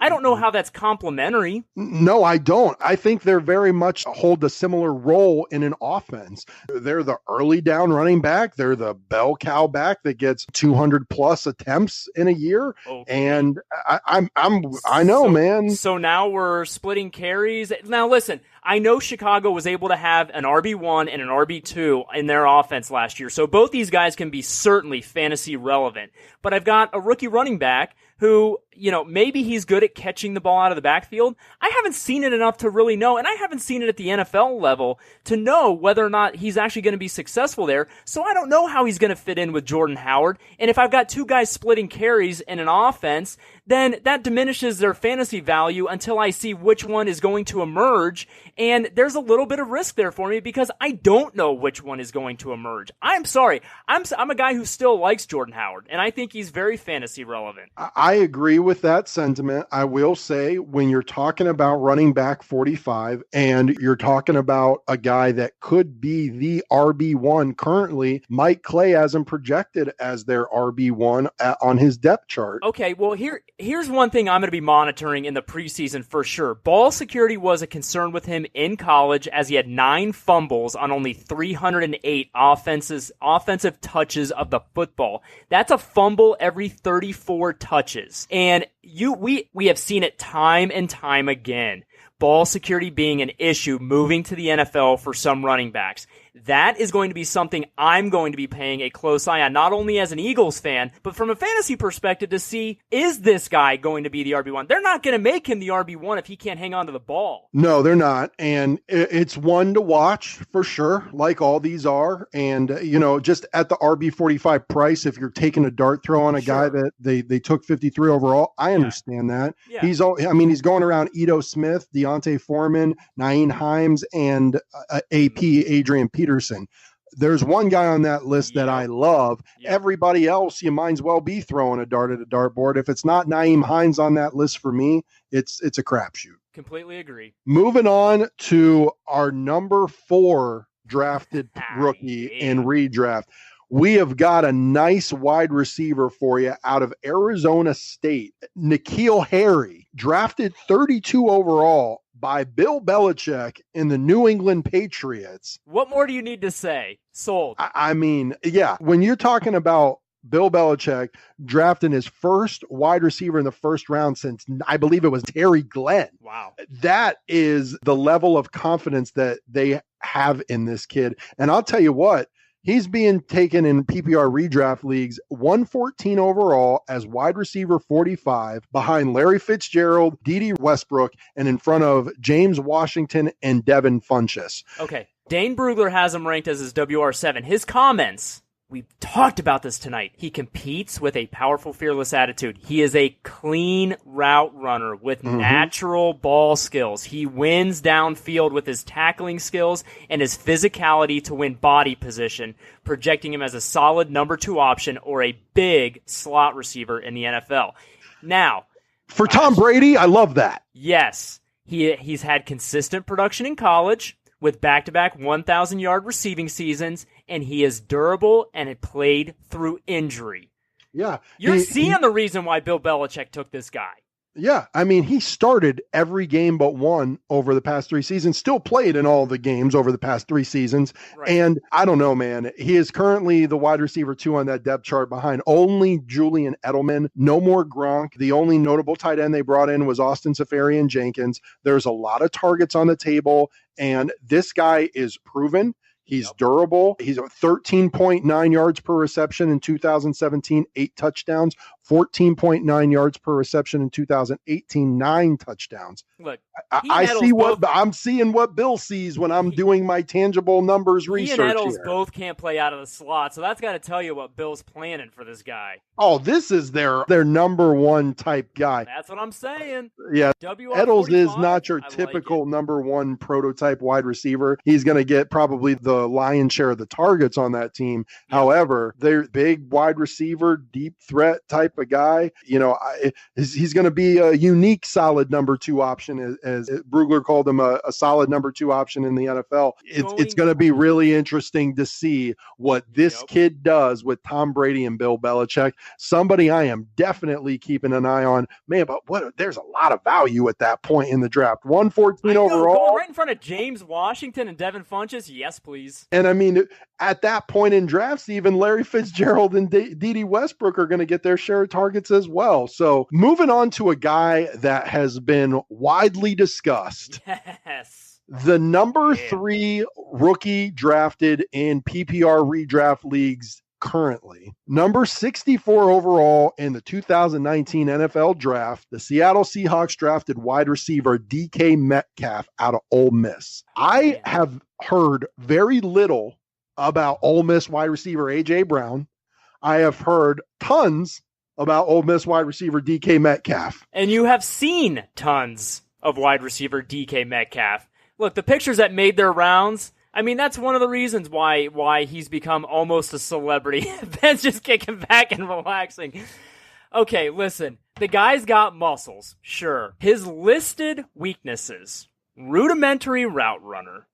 I don't know how that's complimentary. No, I don't. I think they're very much hold a similar role in an offense. They're the early down running back. They're the bell cow back that gets 200 plus attempts in a year. Okay. And I know, man. So now we're splitting carries. Now listen, I know Chicago was able to have an RB1 and an RB2 in their offense last year. So both these guys can be certainly fantasy relevant. But I've got a rookie running back who, maybe he's good at catching the ball out of the backfield. I haven't seen it enough to really know, and I haven't seen it at the NFL level to know whether or not he's actually going to be successful there. So I don't know how he's going to fit in with Jordan Howard. And if I've got 2 guys splitting carries in an offense, then that diminishes their fantasy value until I see which one is going to emerge. And there's a little bit of risk there for me because I don't know which one is going to emerge. I'm sorry. I'm a guy who still likes Jordan Howard, and I think he's very fantasy relevant. I agree with that sentiment. I will say when you're talking about running back 45 and you're talking about a guy that could be the RB1 currently, Mike Clay has him projected as their RB1 on his depth chart. Okay, well, here's one thing I'm going to be monitoring in the preseason for sure. Ball security was a concern with him in college as he had 9 fumbles on only 308 offensive touches of the football. That's a fumble every 34 touches. And we have seen it time and time again. Ball security being an issue moving to the NFL for some running backs. That is going to be something I'm going to be paying a close eye on, not only as an Eagles fan, but from a fantasy perspective to see, is this guy going to be the RB1? They're not going to make him the RB1 if he can't hang on to the ball. No, they're not. And it's one to watch for sure, like all these are. And, just at the RB45 price, if you're taking a dart throw on a guy that they took 53 overall, I understand that. Yeah. He's going around Ito Smith, Deontay Foreman, Nyheim Hines, and AP Adrian Peterson. There's one guy on that list that I love. Everybody else, you might as well be throwing a dart at a dartboard. If it's not Nyheim Hines on that list for me, it's a crapshoot. Completely agree. Moving on to our number 4 drafted rookie in redraft. We have got a nice wide receiver for you out of Arizona State. N'Keal Harry, drafted 32 overall by Bill Belichick in the New England Patriots. What more do you need to say? Sold. I mean, yeah, when you're talking about Bill Belichick drafting his first wide receiver in the first round since, I believe it was Terry Glenn. Wow. That is the level of confidence that they have in this kid. And I'll tell you what, he's being taken in PPR redraft leagues 114 overall as wide receiver 45 behind Larry Fitzgerald, D.D. Westbrook, and in front of James Washington and Devin Funchess. Okay. Dane Brugler has him ranked as his WR7. His comments, we've talked about this tonight. He competes with a powerful, fearless attitude. He is a clean route runner with natural ball skills. He wins downfield with his tackling skills and his physicality to win body position, projecting him as a solid number 2 option or a big slot receiver in the NFL. Now, for Tom Brady, I love that. Yes. He's had consistent production in college with back-to-back 1,000-yard receiving seasons, and he is durable and had played through injury. Yeah. You're seeing the reason why Bill Belichick took this guy. Yeah. I mean, he started every game but one over the past 3 seasons, still played in all the games over the past 3 seasons. Right. And I don't know, man. He is currently the wide receiver 2 on that depth chart behind only Julian Edelman. No more Gronk. The only notable tight end they brought in was Austin Seferian-Jenkins. There's a lot of targets on the table, and this guy is proven. He's durable. He's 13.9 yards per reception in 2017, 8 touchdowns, 14.9 yards per reception in 2018, 9 touchdowns. Look, I'm seeing what Bill sees when I'm doing my tangible numbers research. He and Edelman both can't play out of the slot, so that's got to tell you what Bill's planning for this guy. Oh, this is their number 1 type guy. That's what I'm saying. Yeah, Edelman is not your typical number 1 prototype wide receiver. He's going to get probably the lion's share of the targets on that team. Yeah. However, they're big wide receiver, deep threat type of guy. He's going to be a unique solid number 2 option, as Brugler called him, a solid number 2 option in the NFL. It's going to be really interesting to see what this kid does with Tom Brady and Bill Belichick. Somebody I am definitely keeping an eye on. Man, but there's a lot of value at that point in the draft. 114 overall. Going right in front of James Washington and Devin Funchess. Yes, please. And I mean, at that point in drafts, even Larry Fitzgerald and D.D. Westbrook are going to get their share of targets as well. So moving on to a guy that has been widely discussed. Yes. The number 3 rookie drafted in PPR redraft leagues currently. Number 64 overall in the 2019 NFL draft, the Seattle Seahawks drafted wide receiver DK Metcalf out of Ole Miss. I have heard very little about Ole Miss wide receiver A.J. Brown. I have heard tons about Ole Miss wide receiver DK Metcalf. And you have seen tons of wide receiver DK Metcalf. Look, the pictures that made their rounds, I mean, that's one of the reasons why he's become almost a celebrity. Ben's just kicking back and relaxing. Okay, listen. The guy's got muscles, sure. His listed weaknesses: rudimentary route runner,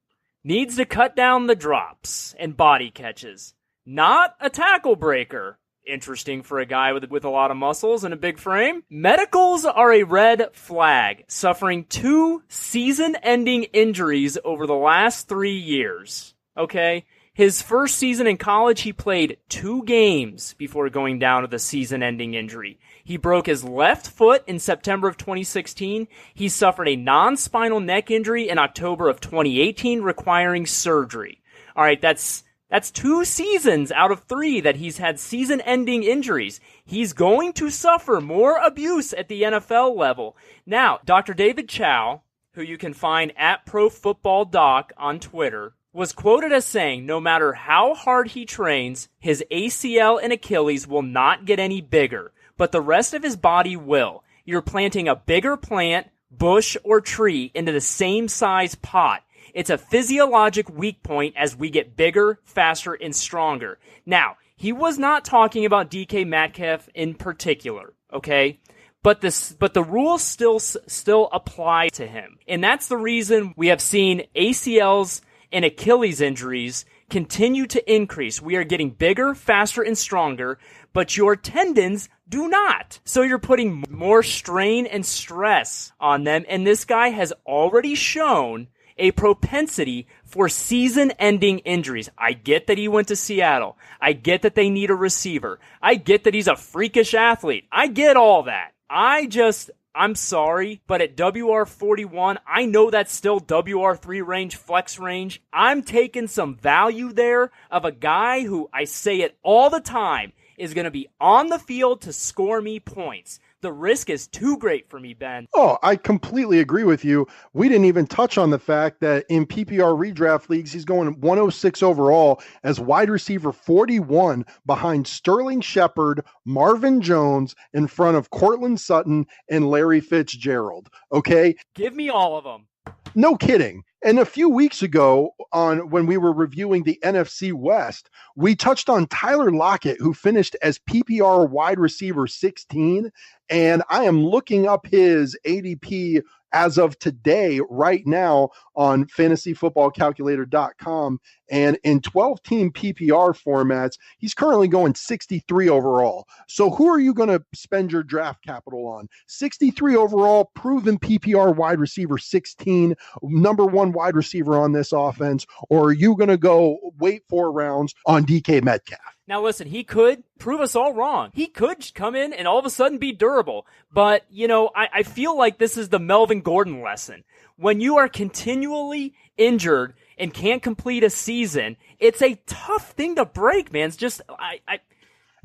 needs to cut down the drops and body catches, not a tackle breaker. Interesting for a guy with a lot of muscles and a big frame. Medicals are a red flag, suffering 2 season-ending injuries over the last 3 years. Okay? His first season in college, he played 2 games before going down with a season-ending injury. He broke his left foot in September of 2016. He suffered a non-spinal neck injury in October of 2018, requiring surgery. All right, that's 2 seasons out of 3 that he's had season-ending injuries. He's going to suffer more abuse at the NFL level. Now, Dr. David Chow, who you can find at ProFootballDoc on Twitter, was quoted as saying, no matter how hard he trains, his ACL and Achilles will not get any bigger, but the rest of his body will. You're planting a bigger plant, bush, or tree into the same size pot. It's a physiologic weak point as we get bigger, faster, and stronger. Now, he was not talking about DK Metcalf in particular, okay? But the rules still apply to him. And that's the reason we have seen ACLs and Achilles injuries continue to increase. We are getting bigger, faster, and stronger, but your tendons do not. So you're putting more strain and stress on them, and this guy has already shown a propensity for season-ending injuries. I get that he went to Seattle. I get that they need a receiver. I get that he's a freakish athlete. I get all that. I'm sorry, but at WR41, I know that's still WR3 range, flex range. I'm taking some value there of a guy who, I say it all the time, is going to be on the field to score me points. The risk is too great for me, Ben. Oh, I completely agree with you. We didn't even touch on the fact that in PPR redraft leagues, he's going 106 overall as wide receiver 41 behind Sterling Shepard, Marvin Jones, in front of Cortland Sutton and Larry Fitzgerald. Okay? Give me all of them. No kidding. And a few weeks ago, when we were reviewing the NFC West, we touched on Tyler Lockett, who finished as PPR wide receiver 16. And I am looking up his ADP as of today, right now, on fantasyfootballcalculator.com. And in 12-team PPR formats, he's currently going 63 overall. So who are you going to spend your draft capital on? 63 overall, proven PPR wide receiver 16, number 1 wide receiver on this offense, or are you going to go wait 4 rounds on DK Metcalf? Now listen, he could prove us all wrong. He could come in and all of a sudden be durable. But, I feel like this is the Melvin Gordon lesson. When you are continually injured and can't complete a season, it's a tough thing to break, man. It's just,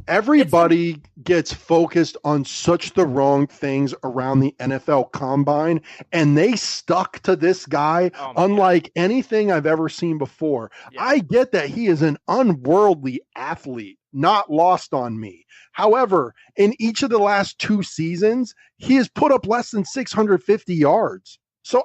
Everybody gets focused on such the wrong things around the NFL Combine, and they stuck to this guy unlike anything I've ever seen before. Yeah. I get that he is an unworldly athlete, not lost on me. However, in each of the last 2 seasons, he has put up less than 650 yards. So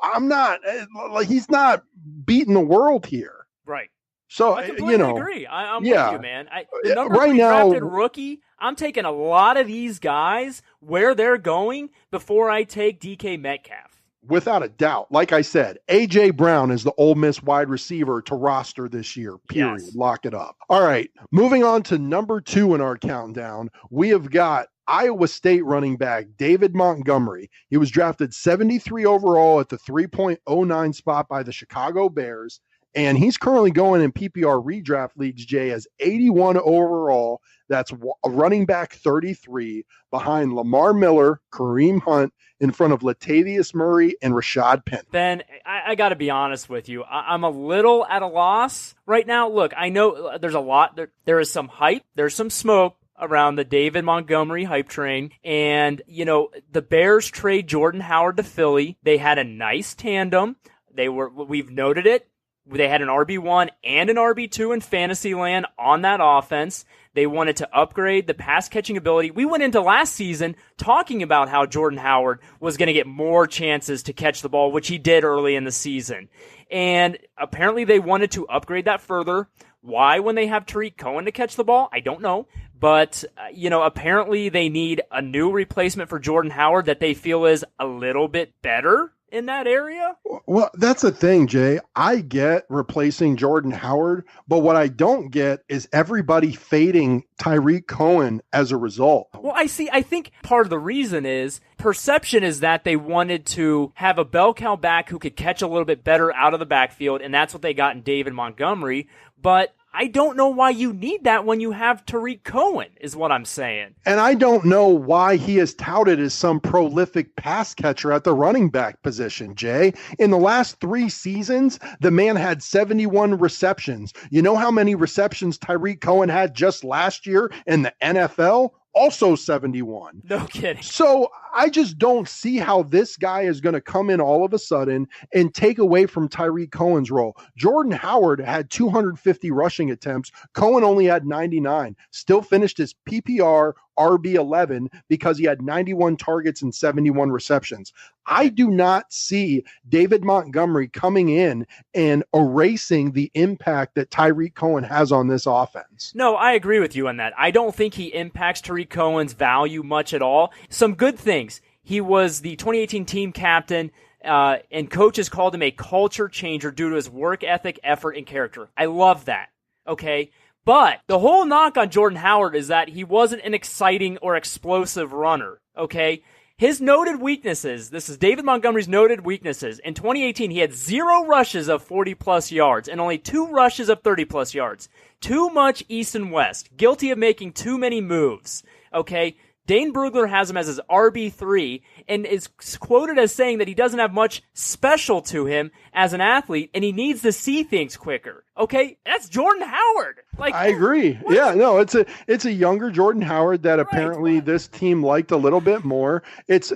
he's not beating the world here. Right. So, I completely agree. I'm with you, man. The number right 3 now, drafted rookie, I'm taking a lot of these guys where they're going before I take DK Metcalf. Without a doubt. Like I said, A.J. Brown is the Ole Miss wide receiver to roster this year, period. Yes. Lock it up. All right, moving on to number 2 in our countdown, we have got Iowa State running back David Montgomery. He was drafted 73 overall at the 3.09 spot by the Chicago Bears, and he's currently going in PPR redraft leagues, Jay, as 81 overall. That's a running back 33 behind Lamar Miller, Kareem Hunt, in front of Latavius Murray and Rashad Penny. Ben, I got to be honest with you. I'm a little at a loss right now. Look, I know there's a lot. There is some hype. There's some smoke around the David Montgomery hype train. And, the Bears trade Jordan Howard to Philly. They had a nice tandem. We've noted it. They had an RB1 and an RB2 in fantasy land on that offense. They wanted to upgrade the pass catching ability. We went into last season talking about how Jordan Howard was going to get more chances to catch the ball, which he did early in the season. And apparently they wanted to upgrade that further. Why, when they have Tariq Cohen to catch the ball? I don't know. But, apparently they need a new replacement for Jordan Howard that they feel is a little bit better in that area. Well, that's the thing, Jay. I get replacing Jordan Howard, but what I don't get is everybody fading Tariq Cohen as a result. Well, I think part of the reason is perception is that they wanted to have a bell cow back who could catch a little bit better out of the backfield, and that's what they got in David Montgomery. But I don't know why you need that when you have Tariq Cohen, is what I'm saying. And I don't know why he is touted as some prolific pass catcher at the running back position, Jay. In the last 3 seasons, the man had 71 receptions. You know how many receptions Tariq Cohen had just last year in the NFL? Also 71. No kidding. So I just don't see how this guy is going to come in all of a sudden and take away from Tariq Cohen's role. Jordan Howard had 250 rushing attempts. Cohen only had 99. Still finished his PPR RB11 because he had 91 targets and 71 receptions. I do not see David Montgomery coming in and erasing the impact that Tariq Cohen has on this offense. No, I agree with you on that. I don't think he impacts Tariq Cohen's value much at all. Some good things. He was the 2018 team captain, and coaches called him a culture changer due to his work ethic, effort, and character. I love that. Okay? But the whole knock on Jordan Howard is that he wasn't an exciting or explosive runner. Okay? His noted weaknesses, this is David Montgomery's noted weaknesses. In 2018, he had 0 rushes of 40-plus yards and only 2 rushes of 30-plus yards. Too much east and west. Guilty of making too many moves. Okay? Dane Brugler has him as his RB3 and is quoted as saying that he doesn't have much special to him as an athlete and he needs to see things quicker. Okay? That's Jordan Howard. I agree. What? Yeah, no, it's a younger Jordan Howard that apparently this team liked a little bit more. It's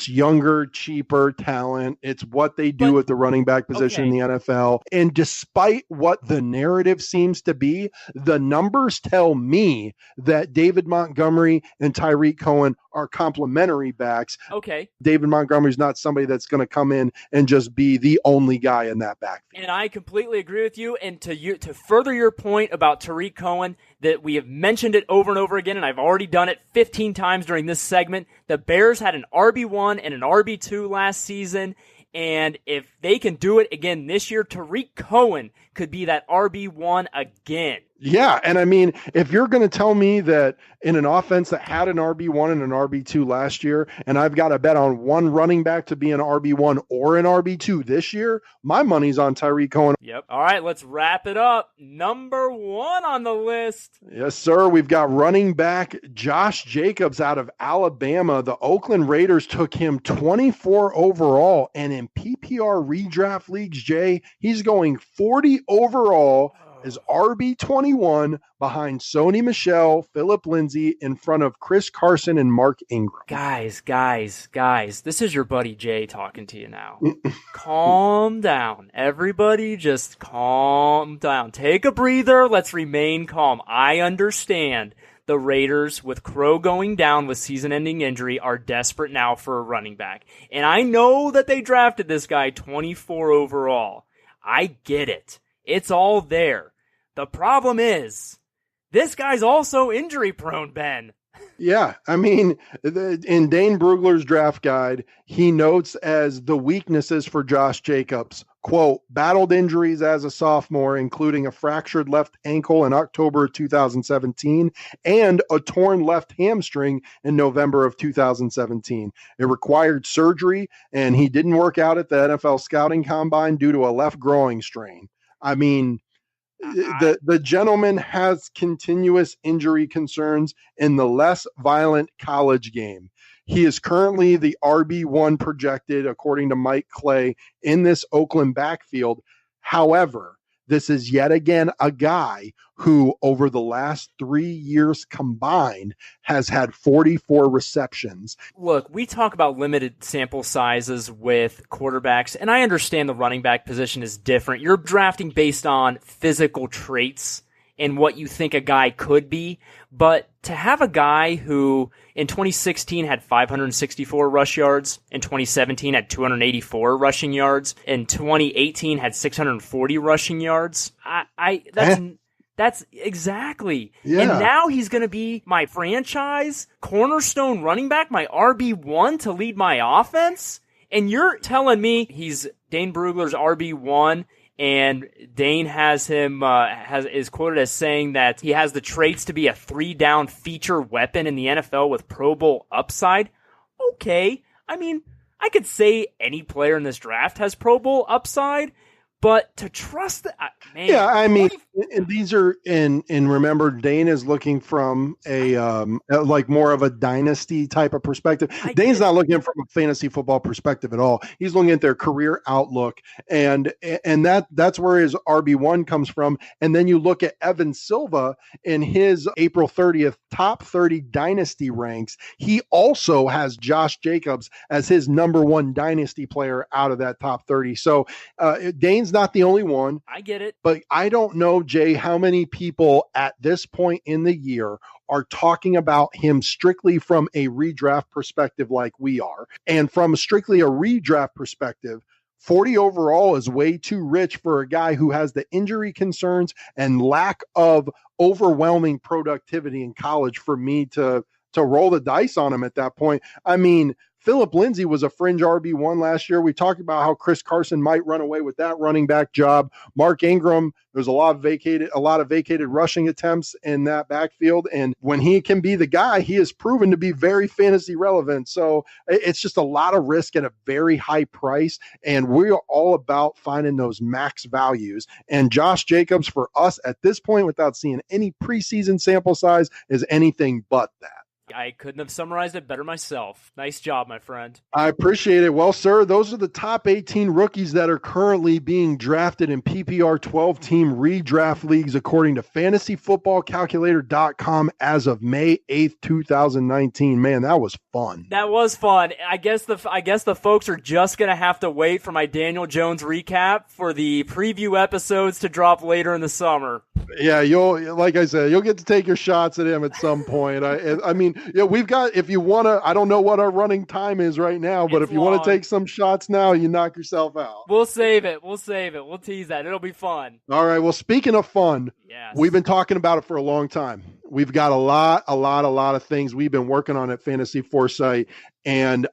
younger, cheaper talent. It's what they do at the running back position in the NFL. And despite what the narrative seems to be, the numbers tell me that David Montgomery and Tariq Cohen are complementary backs. Okay. David Montgomery's not somebody that's going to come in and just be the only guy in that backfield. And I completely agree with you. And to further your point about Tariq Cohen, that we have mentioned it over and over again, and I've already done it 15 times during this segment, the Bears had an RB1 and an RB2 last season. And if they can do it again this year, Tariq Cohen could be that RB1 again. Yeah, and I mean, if you're going to tell me that in an offense that had an RB1 and an RB2 last year, and I've got to bet on one running back to be an RB1 or an RB2 this year, my money's on Tariq Cohen. Yep. All right, let's wrap it up. Number 1 on the list. Yes, sir. We've got running back Josh Jacobs out of Alabama. The Oakland Raiders took him 24 overall, and in PPR redraft leagues, Jay, he's going 40 overall as RB21 behind Sony Michel, Philip Lindsay, in front of Chris Carson and Mark Ingram. Guys, this is your buddy Jay talking to you now. Calm down. Everybody just calm down. Take a breather. Let's remain calm. I understand the Raiders, with Crow going down with season-ending injury, are desperate now for a running back. And I know that they drafted this guy 24 overall. I get it. It's all there. The problem is this guy's also injury prone, Ben. Yeah, I mean, in Dane Brugler's draft guide, he notes as the weaknesses for Josh Jacobs, quote, battled injuries as a sophomore, including a fractured left ankle in October of 2017 and a torn left hamstring in November of 2017. It required surgery, and he didn't work out at the NFL scouting combine due to a left growing strain. I mean, the gentleman has continuous injury concerns in the less violent college game. He is currently the RB1 projected, according to Mike Clay, in this Oakland backfield. However, this is yet again a guy who, over the last 3 years combined, has had 44 receptions. Look, we talk about limited sample sizes with quarterbacks, and I understand the running back position is different. You're drafting based on physical traits and what you think a guy could be, but to have a guy who in 2016 had 564 rush yards, in 2017 had 284 rushing yards, in 2018 had 640 rushing yards, that's exactly. Yeah. And now he's going to be my franchise cornerstone running back, my RB1 to lead my offense. And you're telling me he's Dane Brugler's RB1, and Dane has him is quoted as saying that he has the traits to be a 3-down feature weapon in the NFL with Pro Bowl upside. Okay, I mean, I could say any player in this draft has Pro Bowl upside, but to trust that, man. Yeah, I mean, and these are and remember, Dane is looking from a like more of a dynasty type of perspective. Dane's not looking from a fantasy football perspective at all. He's looking at their career outlook, and that's where his RB1 comes from. And then you look at Evan Silva in his April 30th top 30 dynasty ranks. He also has Josh Jacobs as his number one dynasty player out of that top 30. So Dane's not the only one. I get it. But I don't know, Jay, how many people at this point in the year are talking about him strictly from a redraft perspective like we are. And from strictly a redraft perspective, 40 overall is way too rich for a guy who has the injury concerns and lack of overwhelming productivity in college for me to roll the dice on him at that point. I mean, Phillip Lindsay was a fringe RB1 last year. We talked about how Chris Carson might run away with that running back job. Mark Ingram, there's a lot of vacated rushing attempts in that backfield. And when he can be the guy, he has proven to be very fantasy relevant. So it's just a lot of risk at a very high price. And we're all about finding those max values. And Josh Jacobs, for us at this point, without seeing any preseason sample size, is anything but that. I couldn't have summarized it better myself. Nice job, my friend. I appreciate it. Well, sir, those are the top 18 rookies that are currently being drafted in PPR 12-team redraft leagues according to fantasyfootballcalculator.com as of May 8th, 2019. Man, that was fun. That was fun. I guess the folks are just going to have to wait for my Daniel Jones recap for the preview episodes to drop later in the summer. Yeah, like I said, you'll get to take your shots at him at some point. I mean, yeah, we've got, if you want to, I don't know what our running time is right now, but if you want to take some shots now, you knock yourself out. We'll save it. We'll tease that. It'll be fun. All right. Well, speaking of fun, yes. We've been talking about it for a long time. We've got a lot of things we've been working on at Fantasy Foresight, and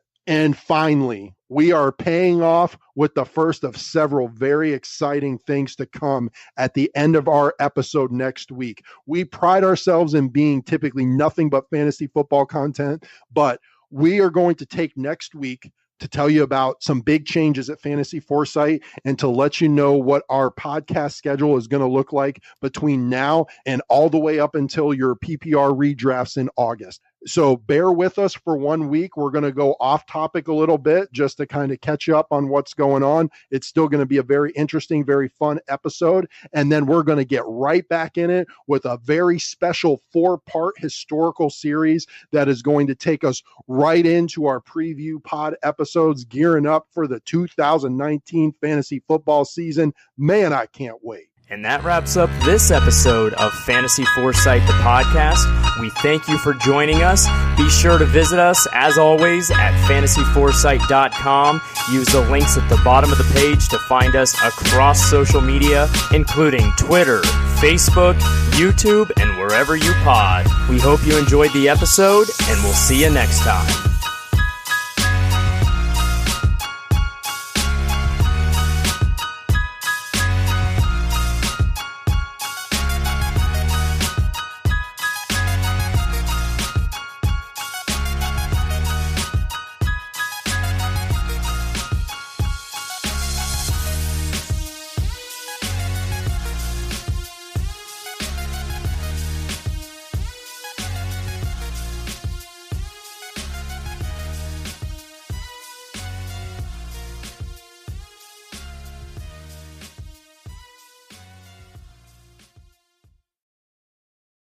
finally, we are paying off with the first of several very exciting things to come at the end of our episode next week. We pride ourselves in being typically nothing but fantasy football content, but we are going to take next week to tell you about some big changes at Fantasy Foresight and to let you know what our podcast schedule is going to look like between now and all the way up until your PPR redrafts in August. So bear with us for 1 week. We're going to go off topic a little bit just to kind of catch you up on what's going on. It's still going to be a very interesting, very fun episode. And then we're going to get right back in it with a very special 4-part historical series that is going to take us right into our preview pod episodes, gearing up for the 2019 fantasy football season. Man, I can't wait. And that wraps up this episode of Fantasy Foresight, the podcast. We thank you for joining us. Be sure to visit us, as always, at fantasyforesight.com. Use the links at the bottom of the page to find us across social media, including Twitter, Facebook, YouTube, and wherever you pod. We hope you enjoyed the episode, and we'll see you next time.